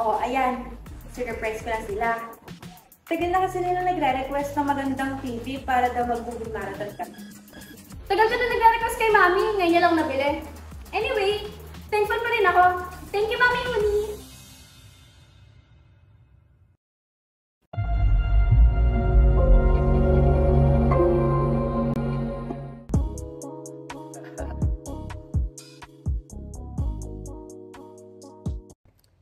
Oh, ayan. Surprise ko na sila. Tagal na kasi nila nagre-request ng magandang TV para daw mag-movie marathon kami. Tagal ka na nagre-request kay Mami, ngayon niya lang nabili. Anyway, thankful pa rin ako. Thank you, Mami Uni!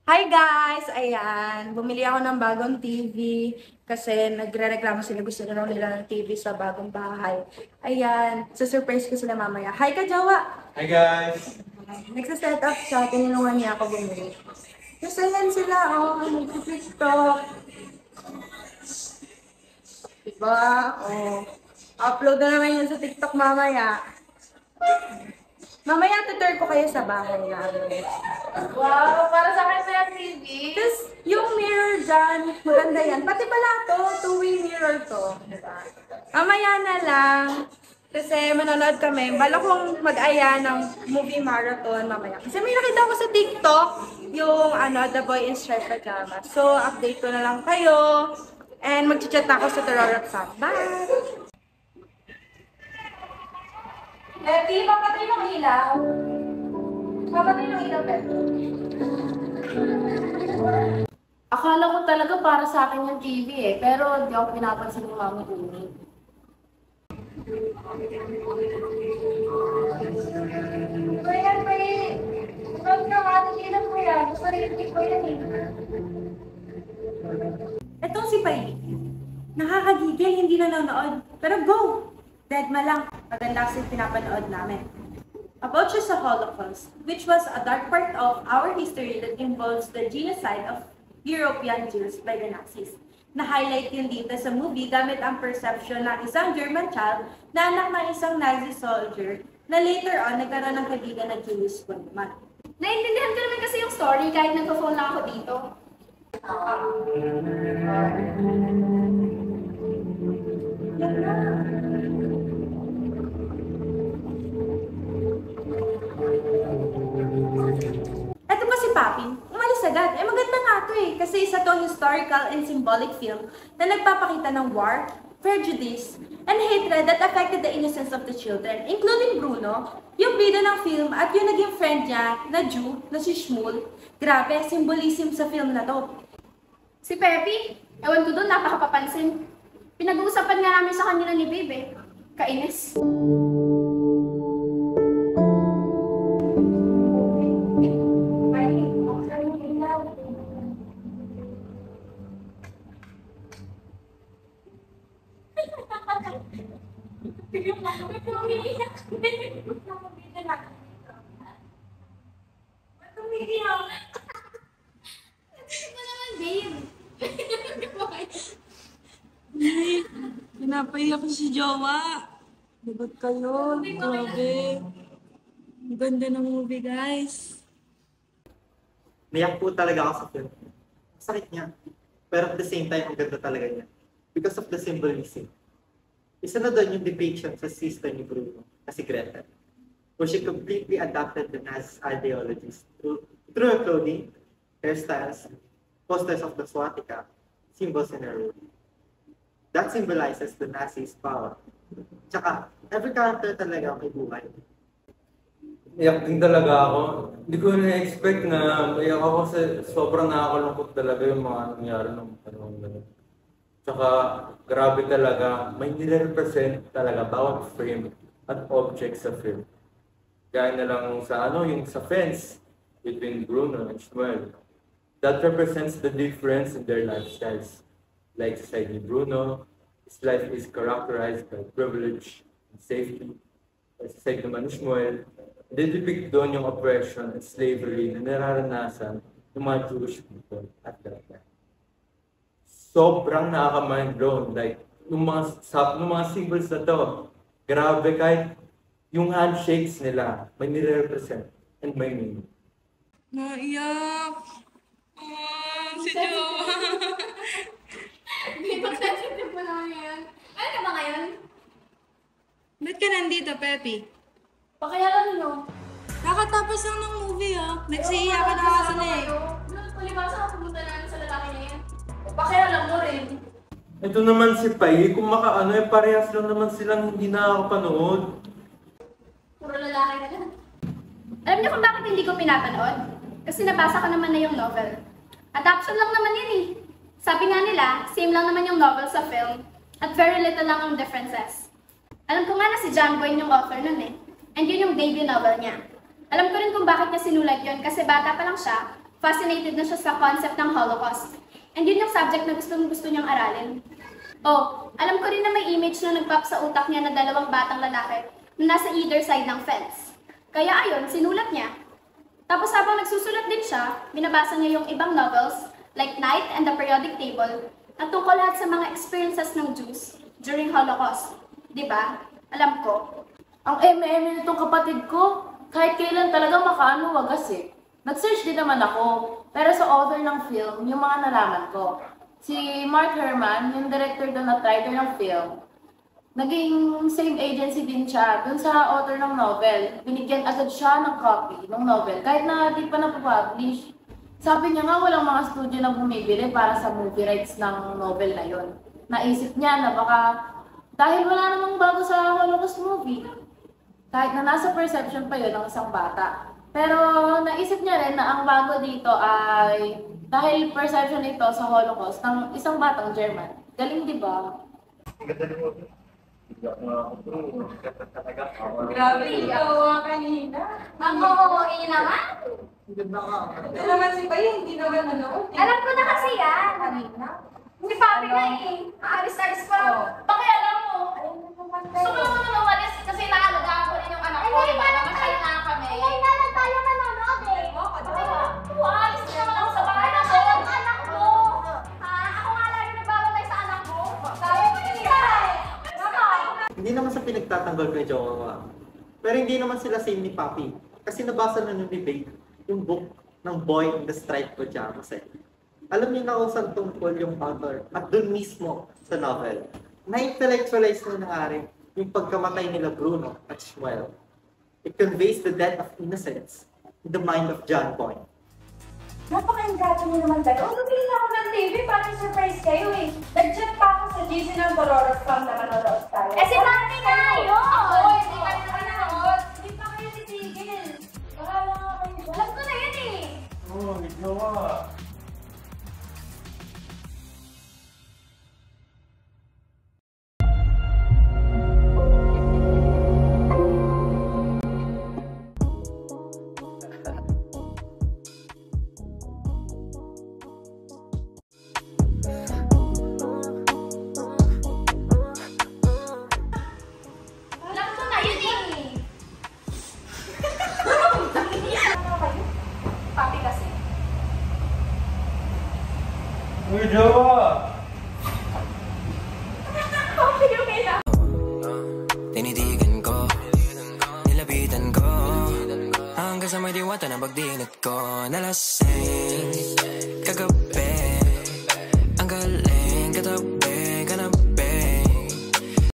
Hi guys! Ayan, bumili ako ng bagong TV kasi nagre-reklamo sila, gusto na nila ng TV sa bagong bahay. Ayan, surprise ko sila mamaya. Hi ka, Jowa! Hi guys! Nagsa-set up siya, tinulungan niya ako bumili. Kasi yan sila, oh, nag-TikTok. Diba? Oh, upload na naman yan sa TikTok mamaya. Mamaya tutur ko kayo sa bahay namin. Wow, para sa akin sa TV. Tapos, yung mirror dyan, maganda yan. Pati pala to, two-way mirror to. Diba? Mamaya na lang. Kasi manonood kami. Bala kong mag-aya ng movie marathon mamaya. Kasi may nakita ko sa TikTok, yung The Boy in Striped Pajamas. So, update ko na lang kayo. And mag-chat ako sa Tororot Fam. Bye! Pepe, papatay ng ilaw. Papatay ng ilaw, Pepe. Akala ko talaga para sa akin yung TV pero di ako pinapansin ng Mami Uni. Kuya, huwag na ating ilaw, kuya. Gusto rin ko yan Etong si Pai. Nakakagigil, hindi nanonood. Pero go! Deadma lang, maganda kasi pinapanood namin. About siya sa Holocaust, which was a dark part of our history that involves the genocide of European Jews by the Nazis. Na-highlight yun dito sa movie gamit ang perception ng isang German child na anak ng isang Nazi soldier na later on nagkaroon ng kaibigan na Jewish woman. Naintindihan ko naman kasi yung story kahit nagpo-phone lang ako dito. Ito pa si Papi, umalis agad. Maganda nga ito kasi isa tong historical and symbolic film na nagpapakita ng war, prejudice, and hatred that affected the innocence of the children, including Bruno, yung bida ng film at yung naging friend niya na Jew, na si Shmuel. Grabe, symbolism sa film na to. Si Pepe, ewan ko doon, napakapapansin. Pinag-uusapan nga namin sa kanila ni Babe Kainis. Pinapaiyak ko si Jowa. Lagot kayo. Grabe. Ang ganda ng movie, guys. Nayak po talaga ako sa film. Sakit niya. Pero at the same time, ang ganda talaga niya. Because of the symbolism. Isa na doon yung depiction sa sister ni Bruno, na si Greta, where she completely adapted the Nazi ideologies through her clothing, hairstyles, posters of the swastika, symbols in her room. That symbolizes the Nazis' power. Tsaka, every character talaga may buhay. Iyak din talaga ako. Hindi ko na-expect na iyak ako kasi sobrang nakakalungkot talaga yung mga nangyari ng panahon na yun. Tsaka, grabe talaga, may nire-represent talaga bawat frame at object sa film. Gaya na lang sa yung sa fence between Bruno and Shmuel. That represents the difference in their lifestyles. Like sa side ni Bruno, his life is characterized by privilege and safety. Sa side naman ni Shmuel, didepict doon yung oppression and slavery na nararanasan ng mga Jewish people at that time. Sobrang nakaka-mind blown. Like, yung mga symbols na to, grabe kahit yung handshakes nila, may nire-represent and may meaning. Naiyak. Si Jowa. Hindi ba sensitive mo naman yan? Ano ka ba ngayon? Ba't ka nandito, Pepe? Pakayalan mo. Kakatapos lang ng movie, oh. Nagsiiyak ka na kasi na eh. Palibasa ka pumunta Ito naman si Pai, kung makaano eh, parehas lang naman silang hindi nakakapanood. Puro lalaki na lang. Alam niyo kung bakit hindi ko pinapanood? Kasi nabasa ko naman na yung novel. Adaption lang naman yun eh. Sabi nga nila, same lang naman yung novel sa film at very little lang ang differences. Alam ko nga na si John Boyne yung author nun eh. And yun yung debut novel niya. Alam ko rin kung bakit niya sinulat yun kasi bata pa lang siya, fascinated na siya sa concept ng Holocaust. And yun yung subject na gusto niyang aralin. Oh, alam ko rin na may image na nagpap sa utak niya na dalawang batang lalaki na nasa either side ng fence. Kaya ayun, sinulat niya. Tapos habang nagsusulat din siya, binabasa niya yung ibang novels like Night and the Periodic Table na tungkol lahat sa mga experiences ng Jews during Holocaust. Diba? Alam ko. Ang eme-eme nitong kapatid ko, kahit kailan talaga makaano wagas eh. Nag-search din naman ako, pero sa author ng film, yung mga nalaman ko. Si Mark Herman, yung director doon at writer ng film, naging same agency din siya dun sa author ng novel. Binigyan agad siya ng copy ng novel, kahit na di pa na-publish. Sabi niya nga walang mga studio na bumibili para sa movie rights ng novel na yon. Naisip niya na baka dahil wala namang bago sa Holocaust movie. Kahit na nasa perception pa yun ng isang bata. Pero naisip niya rin na ang bago dito ay dahil perception ito sa Holocaust ng isang batang German. Galing, di ba? Grabe, ikaw kanina. Ako, yun naman. Ito naman si Bay, hindi naman nanood. Alam ko na kasi yan. Si Papi nga eh. Aalis-alis pa. Pakialam mo. Gusto ko naman umalis kasi naalagaan ko rin yung anak ko. Diba? Namasyal na kami. Ngayon na lang tayo manonood eh. Alis na naman ako sa bahay na ko. Anak mo. Ha? Ako nga lagi nagbabantay sa anak mo. Sabi mo yun eh. Hindi naman sa pinagtatanggol kay Jowa. Pero hindi naman sila same ni Papi. Kasi nabasa na ng debate yung book ng Boy in the Striped Pajamas eh. Alam niyo na kung saan tungkol yung author at dun mismo sa novel. Na-intellectualize na nangyari yung pagkamatay nila Bruno at Shmuel. It conveys the death of innocence in the mind of John Boyne. Napaka-enggato niyo naman tayo. Bumili ako ng TV para surprise kayo eh. Nag-chat pa ako sa GC ng Dolores Farm na manonood tayo. Eh si Papi na yun. Ako, hindi ka na nanonood. Hindi pa kayo titigil. Bahala nga kayo. Alam ko na yun eh. Oo, Jowa. Alam ko na yun eh. Papi kasi. Uy, Jowa! Papi yung kailangan. Tinitigan ko, nilapitan ko, hanggang sa may diwata na pagdilat ko. Nalasing, kagabi, ang galing katabi.